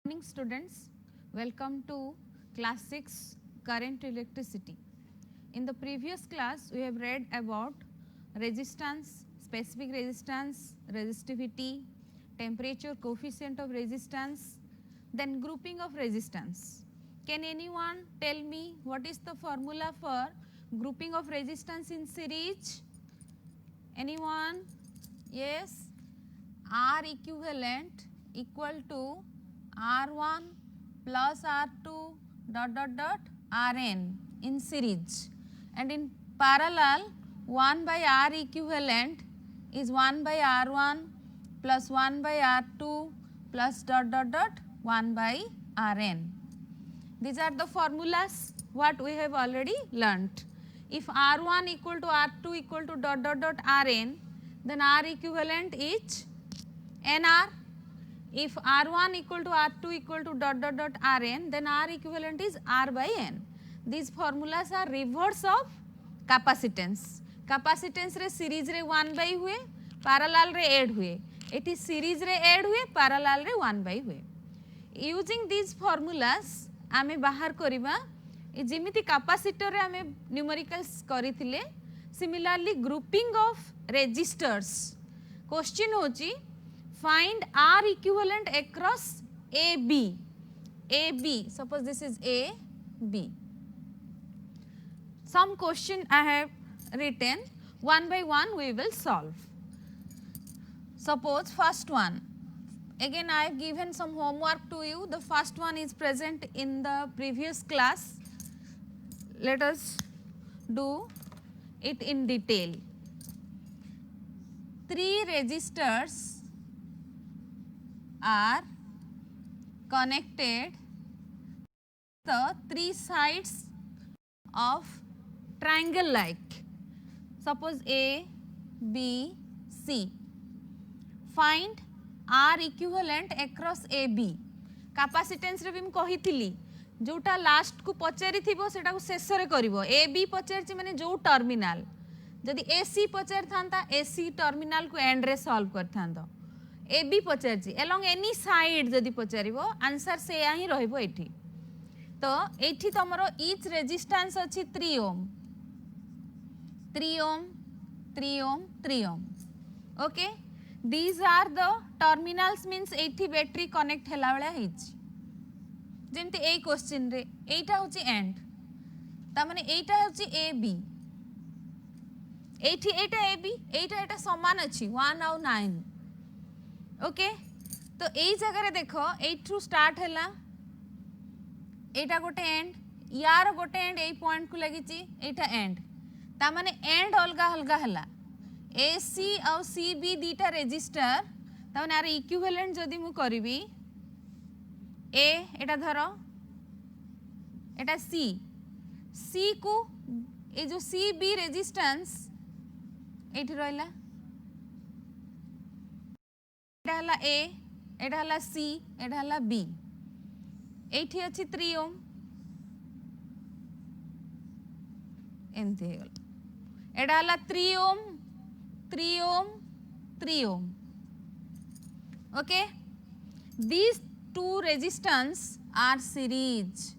Morning students, welcome to class 6 current electricity. In the previous class we have read about resistance, specific resistance, resistivity, temperature, coefficient of resistance, then grouping of resistance. Can anyone tell me what is the formula for grouping of resistance in series? Anyone? Yes, R equivalent equal to R1 plus R2 Rn in series, and in parallel 1 by R equivalent is 1 by R1 plus 1 by R2 plus 1 by Rn. These are the formulas what we have already learnt. If R1 equal to R2 equal to Rn, then R equivalent is NR. If R1 equal to R2 equal to Rn, then R equivalent is R by N. These formulas are reverse of capacitance. Capacitance रे series रे 1 by हुए, parallel रे add हुए. Eighty series रे add हुए, parallel रे 1 by हुए. Using these formulas, आमे बाहर करिबा जेमिति कैपेसिटर रे आमे numericals करिथिले. Similarly, grouping of resistors. Question होची find R equivalent across AB. AB, suppose this is A, B. Some question I have written, one by one we will solve. Suppose first one, again I have given some homework to you. The first one is present in the previous class. Let us do it in detail. Three resistors are connected the three sides of triangle like. Suppose A, B, C. Find R equivalent across AB. Capacitance रे भी हम कही थिली जोटा last को पचारि थिबो सेटा को शेष रे करिवो. AB पचारछि माने जो टर्मिनल, जदि AC पचार थांता AC टर्मिनल को एंड रे सॉल्व कर थांतो. AB पचारछि along any side जदि पचारिबो आंसर से या ही रहइबो एठी. तो एठी तमरो each resistance अछि 3 ohm 3 ohm 3 ohm 3 ohm. Okay, these are the terminals, means एठी बैटरी कनेक्ट हैला वाला हिच जेमति ए क्वेश्चन रे एटा होछि एंड ता माने एटा होछि AB एठी एटा AB एटा एटा समान अछि 1 और 9. ओके, तो यही जगह देखो 8 रु स्टार्ट हैला एटा गोटे एंड यार गोटे एंड ए पॉइंट को लगी एटा एंड ता माने एंड अलगा अलगा हैला. AC और CB दीटा रेजिस्टर ता माने आर इक्विवेलेंट जदी मु करबी ए एटा धरो एटा C को ए जो CB रेजिस्टेंस एठी रहला एटा हला A एटा हला C एटा हला B एठी अछि 3 ओम एमते हेगल एटा हला 3 ohm 3 ohm 3 ohm. Okay, these two resistance are series.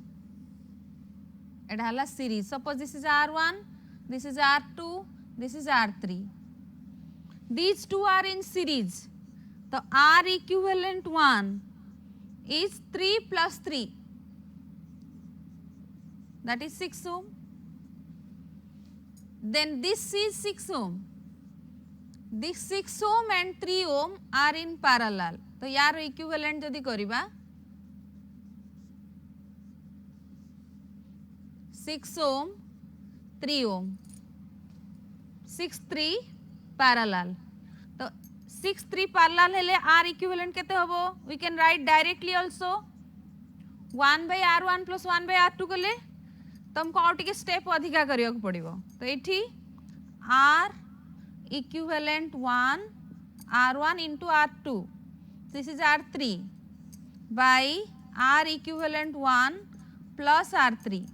एटा हला series. Suppose this is R1, this is R2, this is R3. These two are in series. The R equivalent one is 3 plus 3, that is 6 ohm. Then this is 6 ohm. This 6 ohm and 3 ohm are in parallel. तो यार equivalent जदि करिबा 6 ohm 3 ohm 6 3 parallel. तो 6 3 parallel हेले R equivalent केते होबो? We can write directly also 1 by R1 plus 1 by R2 कले तुमको और टिके स्टेप अधिका करियो को पड़िबो. तो एठी R equivalent 1 R1 into R2, this is R3 by R equivalent 1 plus R3.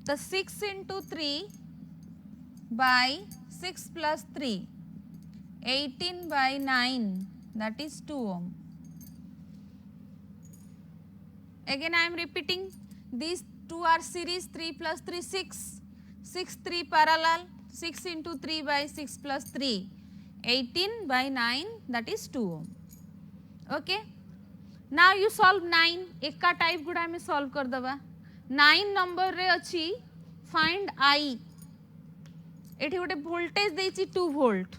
The 6 into 3 by 6 plus 3, 18 by 9, that is 2 ohm. again I am repeating, these two are series, 3 plus 3 6, 6 3 parallel, 6 into 3 by 6 plus 3, 18 by 9, that is 2 ohm. Okay. Now you solve 9, एका type गुड़ा हमें solve कर दबा. 9 number रे अच्छी find I. एठी गोटे voltage देइची 2 volt.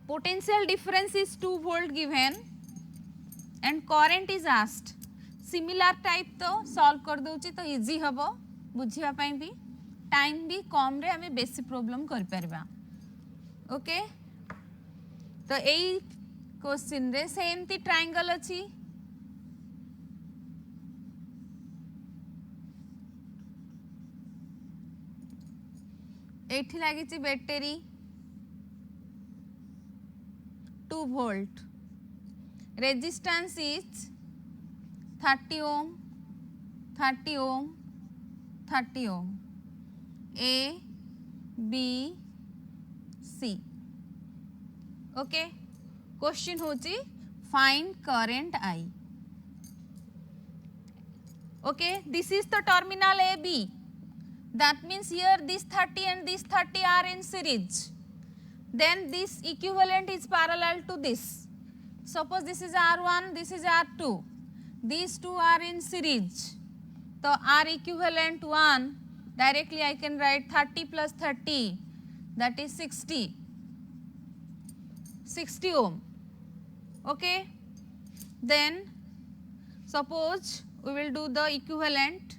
Potential difference is 2 volt given and current is asked. Similar type तो solve कर दोची तो easy हबो बुझिया पाई भी, टाइम भी कम रे हमें बेसी प्रॉब्लम कर परबा. ओके. तो एई क्वेश्चन रे सेम ती ट्रायंगल अछि. एठी लागिची battery 2 volt. Resistance is 30 ohm, 30 ohm, 30 ohm. A, B, C. Okay. Question होची find current I. Okay. This is the terminal AB. That means here this 30 and this 30 are in series. Then this equivalent is parallel to this. Suppose this is R1, this is R2. These two are in series. So R equivalent 1, directly I can write 30 plus 30, that is 60. 60 ohm. Okay. Then suppose we will do the equivalent.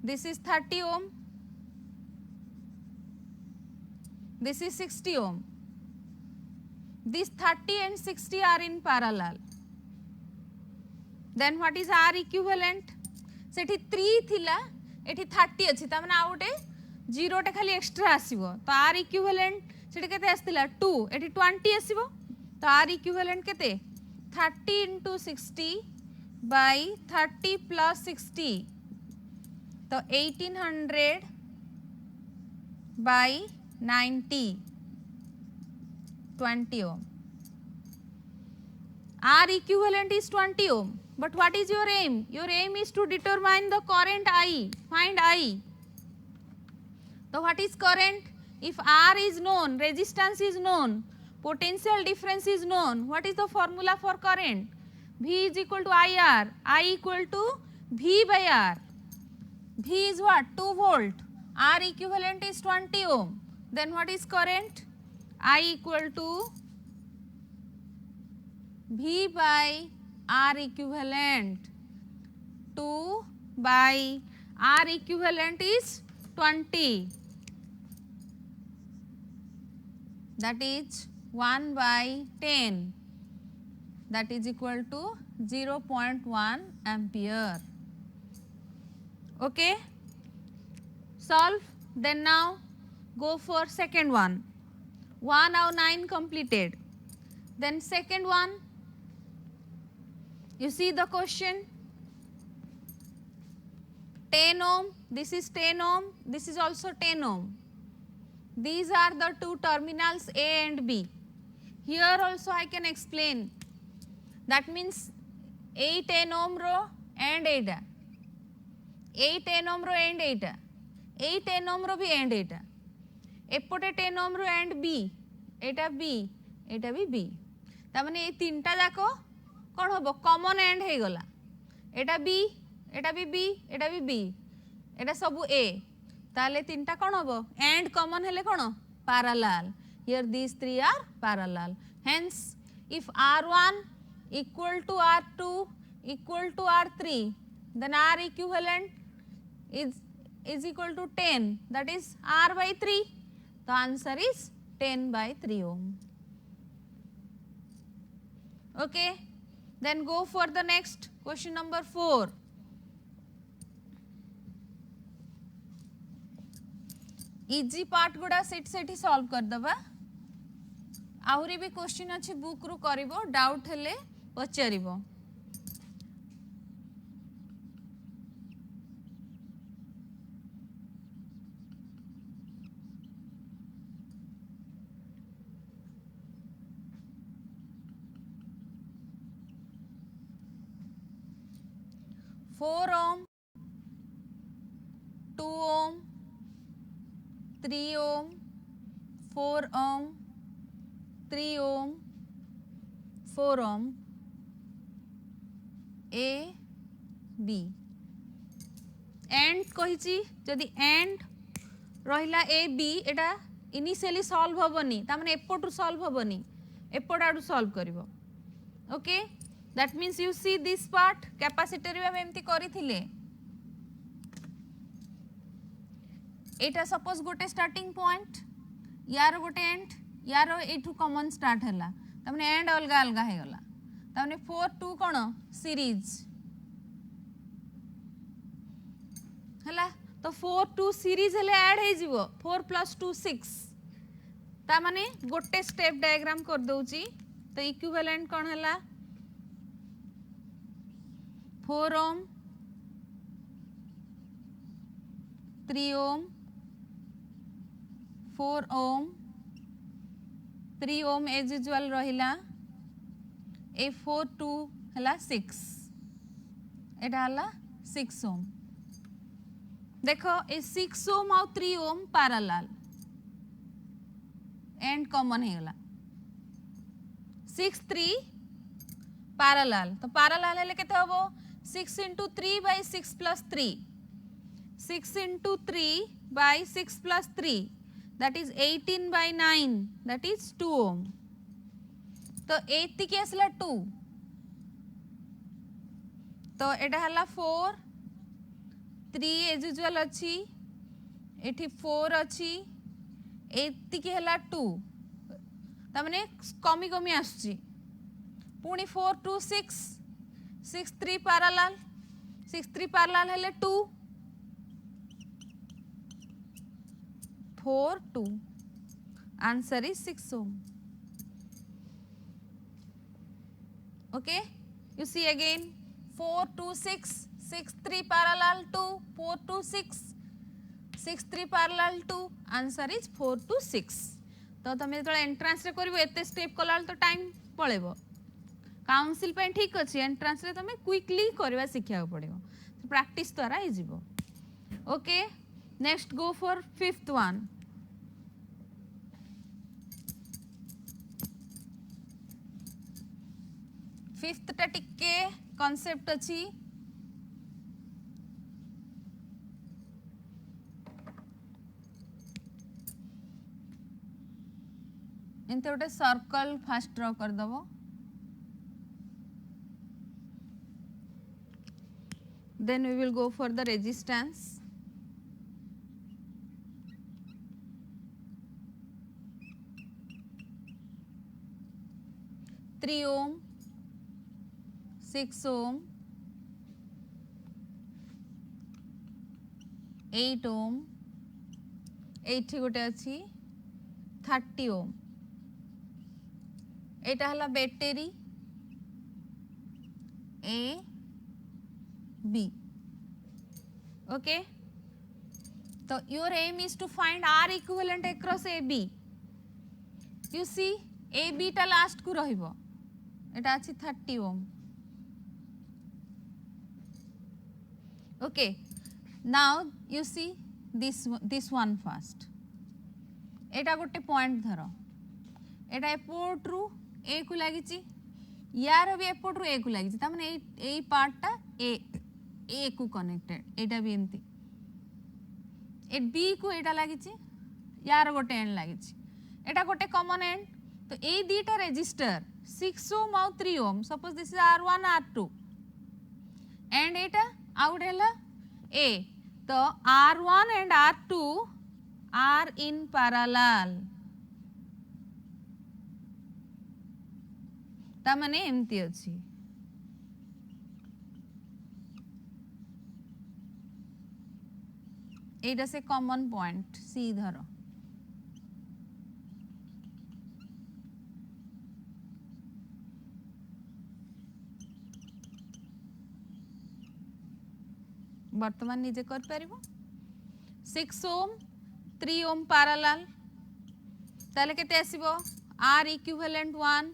This is 30 ohm. This is 60 ohm. These 30 and 60 are in parallel. Then what is R equivalent? सेठी 3 थिला, एठी 30 अछि, ता माने आ गोटे 0 टे खाली extra आसीबो. तो R equivalent सेठी केते आस्तिला 2, एठी 20 आसीबो. तो R equivalent केते 30 into 60 by 30 plus 60. तो 1800 by 90, 20 ohm. R equivalent is 20 ohm. But what is your aim? Your aim is to determine the current I. Find I. So what is current? If R is known, resistance is known, potential difference is known, what is the formula for current? V is equal to IR. I equal to V by R. V is what? 2 volt. R equivalent is 20 ohm. Then what is current? I equal to V by R equivalent. 2 by R equivalent is 20. That is 1 by 10. That is equal to 0.1 ampere. Okay. Solve. Then now go for second one. 1 out 9 completed. Then second one, you see the question, 10 ohm, this is 10 ohm, this is also 10 ohm. These are the two terminals A and B. Here also I can explain. That means 8 10 ohm ro and 8. 8 10 ohm ro and 8. 8 10 ohm ro bhi and 8. एपटे 10 ओम रो एंड बी, एटा बी, एटा भी B. ता माने ए तीनटा जाको कोन होबो कॉमन एंड हे गला. एटा बी, एटा भी बी, एटा भी बी, एटा सब ए. ताले तीनटा कोन होबो एंड कॉमन हेले कोन parallel. Here these three are parallel. Hence if R1 equal to R2 equal to R3, then R equivalent is equal to 10, that is R by 3. The answer is 10 by 3 ohm. Okay. Then go for the next question number 4. Easy part गुड़ा सेठी solve कर दबा. आहुरी भी question अच्छी book रु करिवो, doubt हेले पचारिवो. 4 ohm, 2 ohm, 3 ohm, 4 ohm, 3 ohm, 4 ohm, A, B. End कही जदि end रहिला ए बी एटा इनिशियली सॉल्व होबनी ता माने एपटू सॉल्व होबनी एपट आडू सॉल्व करिवो okay that means you see this part capacitor भी हम एमती करिथिले एटा सपोज गोटे स्टार्टिंग पॉइंट यार गोटे एंड यार एठू कॉमन स्टार्ट हैला ता माने एंड अलगा अलगा हे गला ता माने 4 2 कोन सीरीज हैला तो 4 2 सीरीज हेले ऐड हे जीवो 4 + 2 6 ता माने गोटे स्टेप डायग्राम कर दउची तो इक्विवेलेंट कोन हैला 4 ओम 3 ओम 4 ओम 3 ओम एज यूजुअल रहिला ए 4 2 हैला 6 एटा हैला 6 ओम देखो ए 6 ओम और 3 ओम पैरेलल एंड कॉमन हे गला 6 3 पैरेलल तो पैरेलल हेले केते होबो 6 * 3 / 6 + 3 6 * 3 / 6 + 3 that is 18/9 that is 2 ohm तो एति के असला 2 तो एटा हला 4 3 एज यूजुअल अच्छी एठी 4 अच्छी एति के हला 2 ता माने कमी कमी आछी पुनी 4 2 6 6 3 पैरेलल 6 3 पैरेलल हेले 2 4 2 answer is 6 ohm okay you see again 4 2 6 6 3 parallel 2 4 2 6 6 3 parallel 2 answer is 4 2 6 तो तमे तो एंट्रांस रे करबो एते स्टेप कलाल तो टाइम पळेबो काउंसिल पे ठीक अछि एंट्रांस रे तमे क्विकली करबा सिखिया पड़िबो तो प्रैक्टिस द्वारा ही जीवो okay next go for fifth one fifth टा टिके कांसेप्ट अछि एंते गोटे सर्कल फास्ट ड्रॉ कर दबो then we will go for the resistance three ohm 6 ohm 8 ohm एठी गोटे अछि 30 ohm एटा हला battery A B okay so your aim is to find R equivalent across AB you see AB टा last को रहिबो एटा अछि 30 ohm okay now you see this one first एटा गोटे point धरो एटा एपोर्ट रु ए को लागिची यार भी एपोर्ट रु ए को लागिची ता माने ए पार्ट टा ए को कनेक्टेड एटा भी एमती ए बी को एटा लागिची यार गोटे एंड लागिची एटा गोटे कॉमन एंड तो ए दीटा रेजिस्टर 6 ohm और 3 ohm suppose this is R1 R2 and Etah out हैला ए तो R1 and R2 are in parallel ता माने एमती अछि एटा से कॉमन पॉइंट सी धरो वर्तमान निजे कर परिबो 6 ohm 3 ohm पैरेलल ताले केते आसीबो R equivalent 1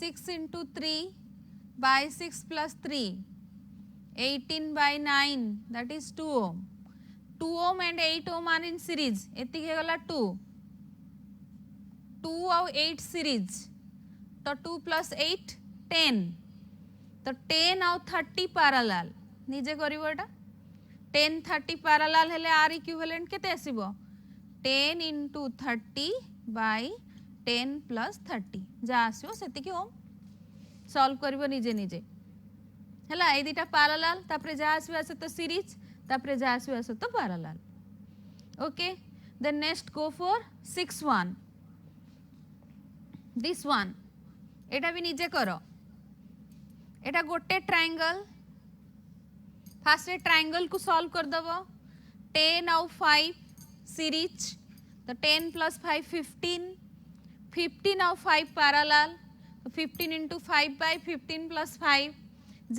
6 * 3 / 6 + 3 18 by 9 that is 2 ohm. 2 ohm and 8 ohm are in series. एतिक हे गला 2 और 8 series तो 2 plus 8 10 तो 10 और 30 parallel निजे करिवो एटा 10 30 parallel हेले R equivalent केते आसीबो 10 into 30 by 10 plus 30 जा आसीबो सेति कि ओम सॉल्व करिवो निजे निजे हला ए दिटा parallel तापरे जा आसीबो आसे तो series तापरे जा आसीबो आसे तो parallel okay then next go for 6 1 this one एटा भी निजे करो एटा गोटे ट्रायंगल फास्ट ट्रायंगल को सॉल्व कर दबो 10 और 5 सीरीज तो 10 plus 5 15 15 और 5 पैरेलल तो 15 into 5 by 15 plus 5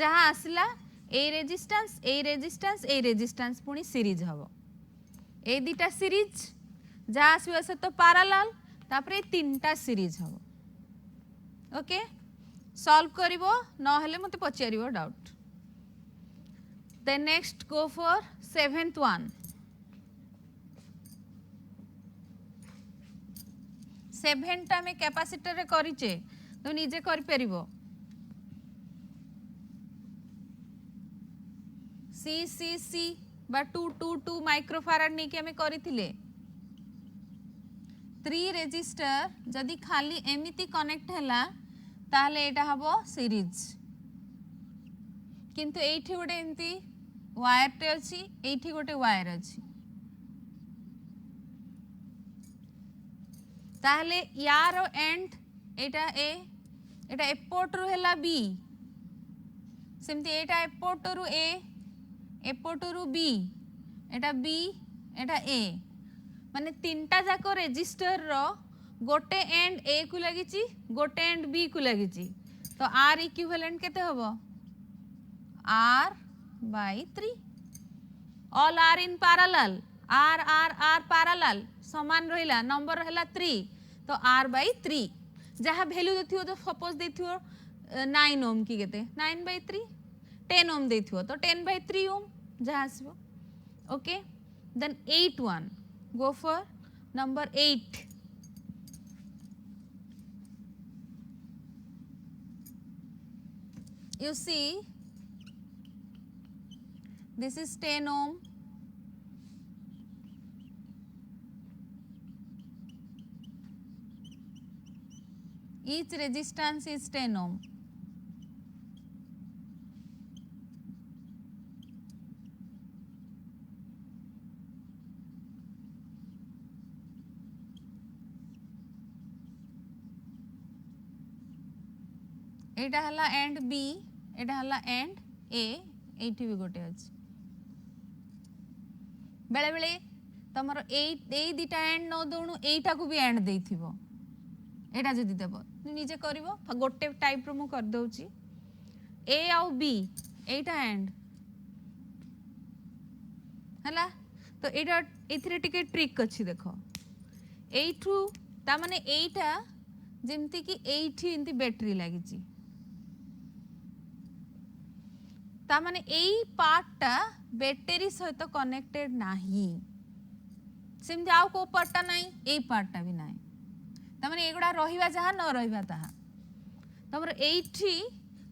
जहाँ आसला ए रेजिस्टेंस पुणी सीरीज हबो ए दिटा सीरीज जहाँ आसबो से तो पैरेलल तापरे तीनटा सीरीज हबो ओके सॉल्व करिवो न हेले मते पचारिवो doubt then next go for 7th one 7 टा में कैपेसिटर रे करिचे तो निजे करि परिबो सी बा 222 माइक्रोफाराड नै कि हमें करिथिले 3 रेजिस्टर जदि खाली एमिति कनेक्ट हैला ताहले एटा हबो सीरीज किंतु एठी गोटे एमती वायर टे अछि एठी गोटे वायर अछि ताहले यार एंड एटा ए एटा एपोर्ट रु हैला बी सेमती एटा एपोर्ट रु ए एपोर्ट रु बी एटा ए माने तीनटा जाको रेजिस्टर रो गोटे एंड ए को लागिची गोटे एंड बी को लागिची तो आर इक्विवेलेंट केते हबो R by 3 all are in parallel R parallel समान रहिला नंबर रहला 3 तो R by 3 जहाँ वैल्यू देथियो तो सपोज देथियो 9 ओम की केते 9 by 3 10 ओम देथियो तो 10 by 3 ओम जहाँ आसीबो okay then 8 1 go for number 8 you see this is 10 ohm each resistance is 10 ohm एटा हला एंड बी एटा हला एंड ए एठी भी गोटे अछि बेले बेले तमर ए दिटा एंड न दोनु एटा को भी एंड देथिबो एटा जदी देबो निजे करिवो गोटे टाइप रो मु कर दउची ए आउ बी एटा एंड हला तो एटा एथिरे टिके ट्रिक अछि देखो एठू ता माने एटा जेमति कि एठी इंती बैटरी लागिची ता माने एई पार्टटा बैटरी सहित कनेक्टेड नाही सेमति आउ को पार्टटा नाही एई पार्टटा भी नाही ता माने एगुडा रहिबा जहा न रहिबा ताहा तमर एठी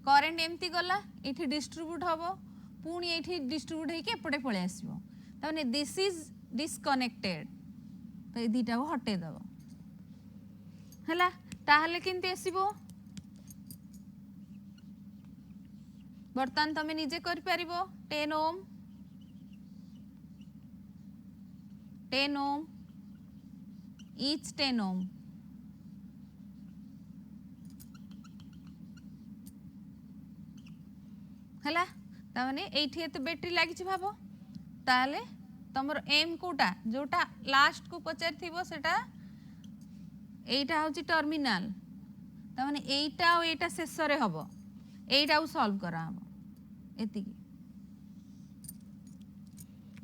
करंट एमती गला एठी डिस्ट्रीब्यूट हबो पुणी एठी डिस्ट्रीब्यूट हेके एपटे पळे आसीबो ता माने दिस इज डिस्कनेक्टेड तो ए दिटा को हटे दबो हला ताहले किंती आसीबो बर्तन तमे निजे कर परिबो 10 ओम each 10 ohm हला ता माने एठी एते बैटरी लागि छि भाबो ताले तमर एम कोटा जोटा लास्ट को पचार थिबो सेटा एटा होची टर्मिनल ता माने एटा और एटा शेष रे हबो एटा सॉल्व करा हम एति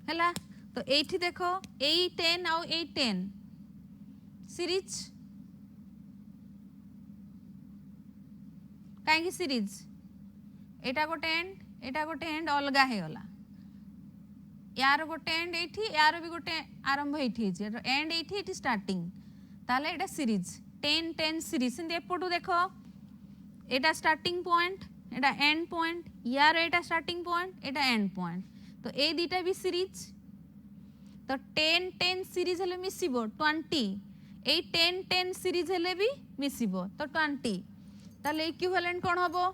हला तो एठी देखो 10 और 10 सीरीज काहे सीरीज एटा गोटे एंड एटा गोटे एंड अलगा हे गला यार गोटे एंड एठी यार भी गोटे आरंभ एठी एंड एठी एठी स्टार्टिंग ताले एटा सीरीज 10 10 सीरीज सेंते एपटू देखो एटा starting point Etah and point यार एटा starting point Etah and point तो ए दीटा भी सीरीज तो 10 10 सीरीज हेले मिसिबो 20 ए 10 10 सीरीज हेले भी मिसिबो तो 20 ताले इक्विवेलेंट कोन हबो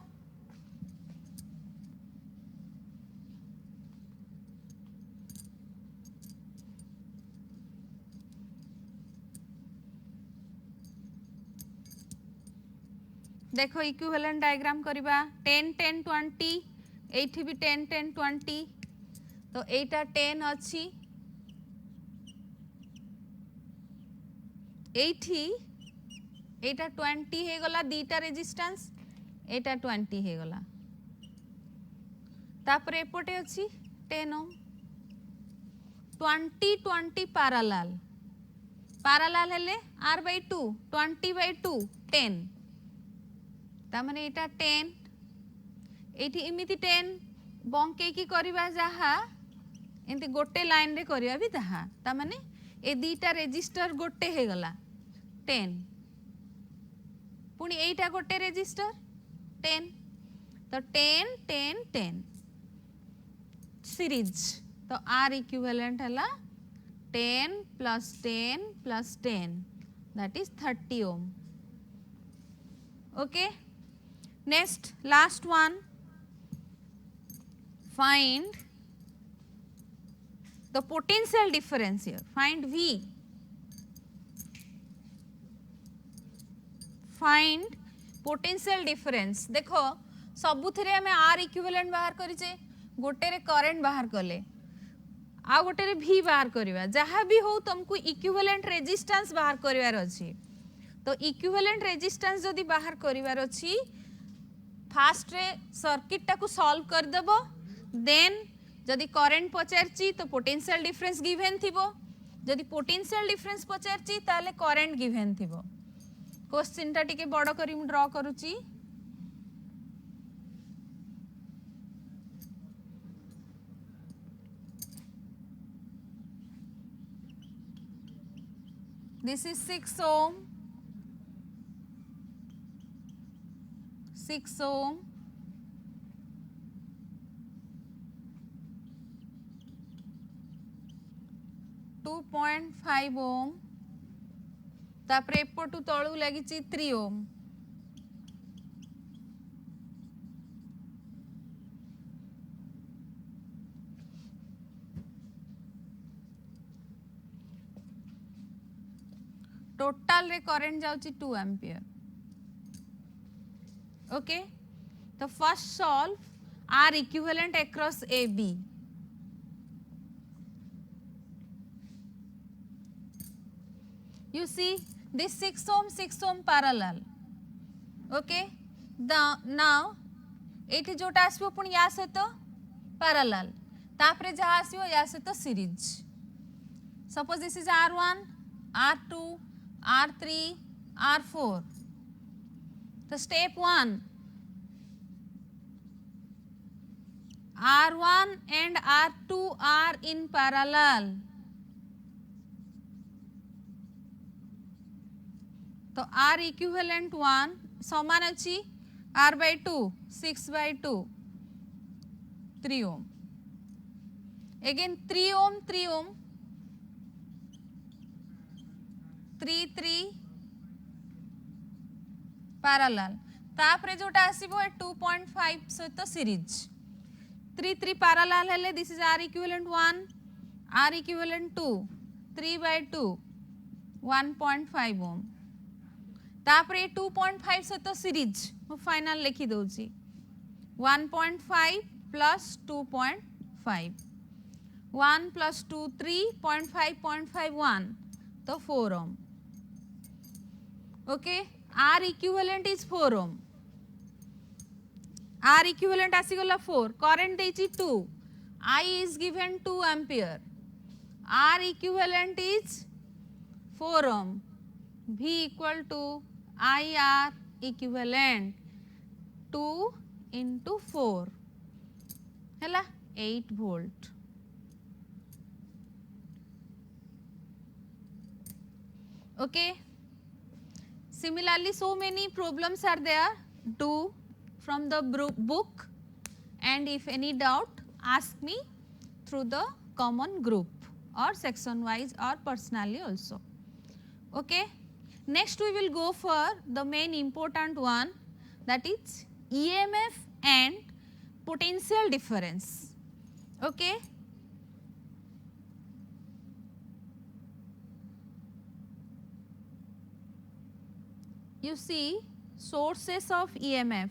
देखो इक्विवेलेंट डायग्राम करिबा 10 10 20 एठी भी 10 10 20 तो एटा 10 अछि एठी एटा 20 हे गला दीटा रेजिस्टेंस एटा 20 हे गला तापर एपटे अछि 10 ओम 20 20 पैरेलल पैरेलल हेले r/2 20/2 10 तामने एटा 10 एठी इमिति 10 बंके की करिबा जहा एंती गोटे लाइन रे करिया भी ताहा तामने ए दीटा रेजिस्टर गोटे हे गला 10 पुनी एटा गोटे रेजिस्टर 10 तो 10 10 10 सीरीज तो R इक्विवेलेंट हला 10 plus 10 plus 10 that is 30 ohm okay next last one find the potential difference here find V find potential difference देखो सबुथिरे हमें R इक्विवेलेंट बाहर करिचे गोटे रे करंट बाहर कले आ गोटे रे V बाहर करबा जहाँ भी हो तुमको इक्विवेलेंट रेजिस्टेंस बाहर करिवार अछि तो इक्विवेलेंट रेजिस्टेंस जदि बाहर करिवार अछि फास्ट रे सर्किट टाकू सॉल्व कर देबो देन जदि करंट पचारची तो पोटेंशियल डिफरेंस गिवन थिबो जदि पोटेंशियल डिफरेंस पचारची ताले करंट गिवन थिबो क्वेश्चन टा टिके बड़ करी मु ड्रा करूची this is 6 ohm 6 ohm 2.5 ohm तापर एपटू तळू लागि 3 ohm टोटल रे करंट जाउची 2 एम्पियर ओके तो first solve R equivalent across AB you see this 6 ohm parallel okay now एठी जोटा आसबो पुनी या सहित पैरेलल तापरे जहा आसबो या सहित series suppose this is R1 R2 R3 R4 तो step 1 R1 and R2 are in parallel तो R इक्विवेलेंट 1 समान अछि R/2 6/2 3 ohm again 3 ohm 3 ohm 3 3 parallel तापरे जोटा आसीबो 2.5 सहित सीरीज 3 3 पैरेलल हेले this is R equivalent 1 R equivalent 2 3/2 1.5 ohm तापरे 2.5 सहित सीरीज मु फाइनल लिखि दोची 1.5 plus 2.5 1 plus 2 3.5 1 तो 4 ohm okay R equivalent is 4 ohm R equivalent आसी गला 4 current देची 2 I is given 2 ampere R equivalent is 4 ohm V equal to IR equivalent 2 into 4 हैला 8 volt. Okay. Similarly, so many problems are there. Do from the book, and if any doubt, ask me through the common group or section wise or personally also. Okay. Next we will go for the main important one, that is EMF and potential difference. Okay. You see sources of EMF.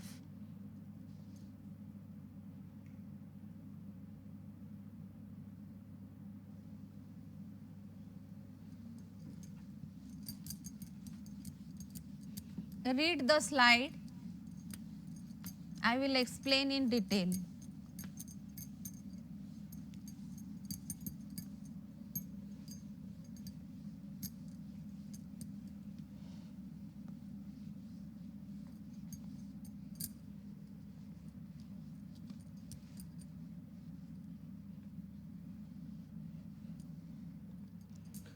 Read the slide. I will explain in detail.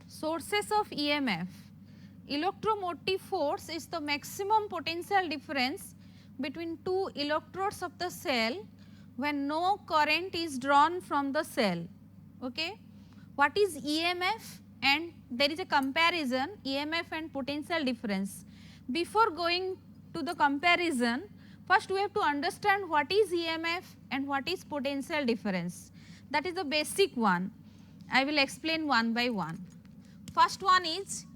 Sources of EMF. Electromotive force is the maximum potential difference between two electrodes of the cell when no current is drawn from the cell. Okay. What is EMF? And there is a comparison, EMF and potential difference. Before going to the comparison, first we have to understand what is EMF and what is potential difference. That is the basic one. I will explain one by one. First one is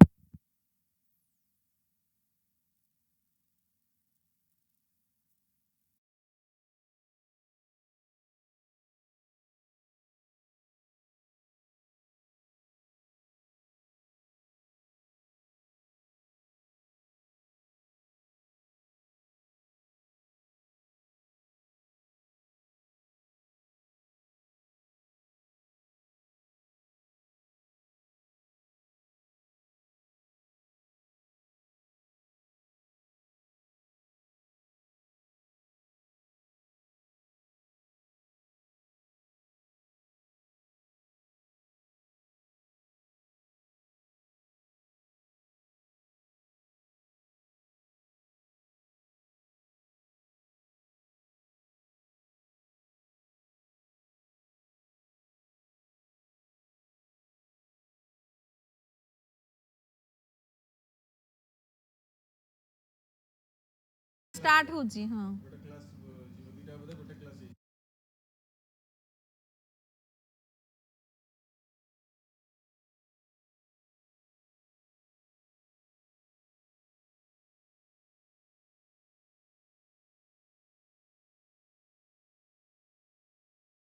start होजी हाँ